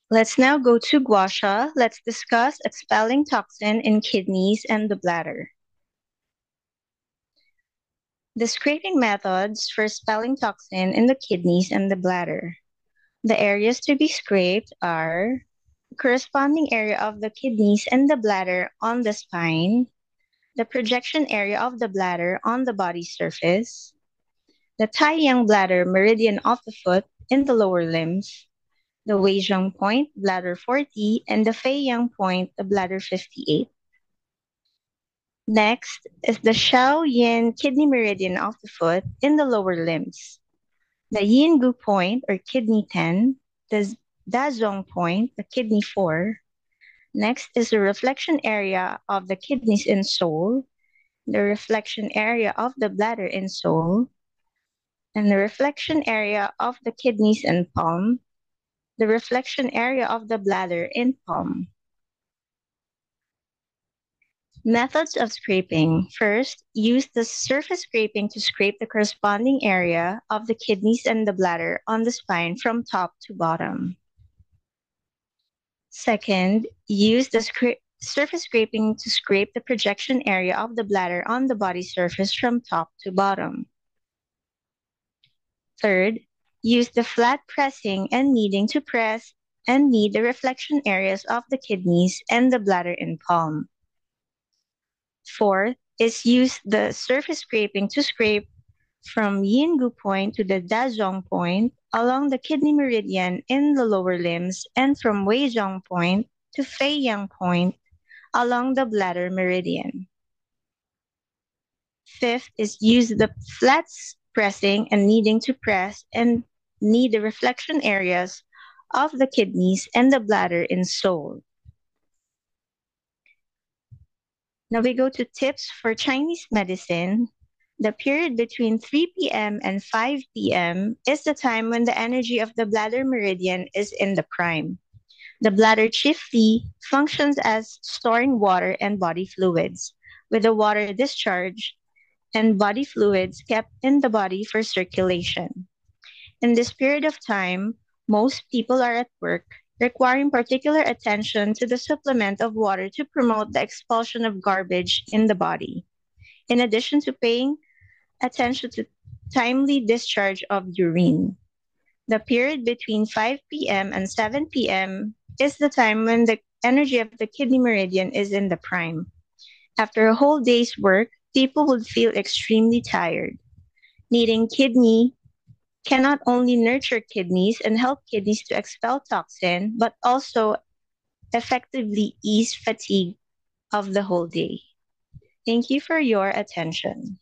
Let's now go to gua sha. Let's discuss expelling toxin in kidneys and the bladder. The scraping methods for expelling toxin in the kidneys and the bladder. The areas to be scraped are the corresponding area of the kidneys and the bladder on the spine, the projection area of the bladder on the body surface, the Taiyang bladder meridian of the foot in the lower limbs, the Weizhong point, bladder 40, and the Feiyang point, the bladder 58. Next is the Xiao Yin kidney meridian of the foot in the lower limbs, the Yingu point or kidney 10, the Dazhong point, the kidney 4. Next is the reflection area of the kidneys in Seoul, the reflection area of the bladder in Seoul, and the reflection area of the kidneys in palm, the reflection area of the bladder in palm. Methods of scraping. First, use the surface scraping to scrape the corresponding area of the kidneys and the bladder on the spine from top to bottom. Second, use the surface scraping to scrape the projection area of the bladder on the body surface from top to bottom. Third, use the flat pressing and kneading to press and knead the reflection areas of the kidneys and the bladder in palm. Fourth is use the surface scraping to scrape from Yingu point to the Dazhong point along the kidney meridian in the lower limbs and from Weizhong point to Feiyang point along the bladder meridian. Fifth is use the flat pressing and kneading to press and knead the reflection areas of the kidneys and the bladder in Seoul. Now we go to tips for Chinese medicine. The period between 3 p.m. and 5 p.m. is the time when the energy of the bladder meridian is in the prime. The bladder chiefly functions as storing water and body fluids, with the water discharged and body fluids kept in the body for circulation. In this period of time, most people are at work, requiring particular attention to the supplement of water to promote the expulsion of garbage in the body, in addition to paying attention to timely discharge of urine. The period between 5 p.m. and 7 p.m. is the time when the energy of the kidney meridian is in the prime. After a whole day's work, people would feel extremely tired. Needing kidney can not only nurture kidneys and help kidneys to expel toxin, but also effectively ease fatigue of the whole day. Thank you for your attention.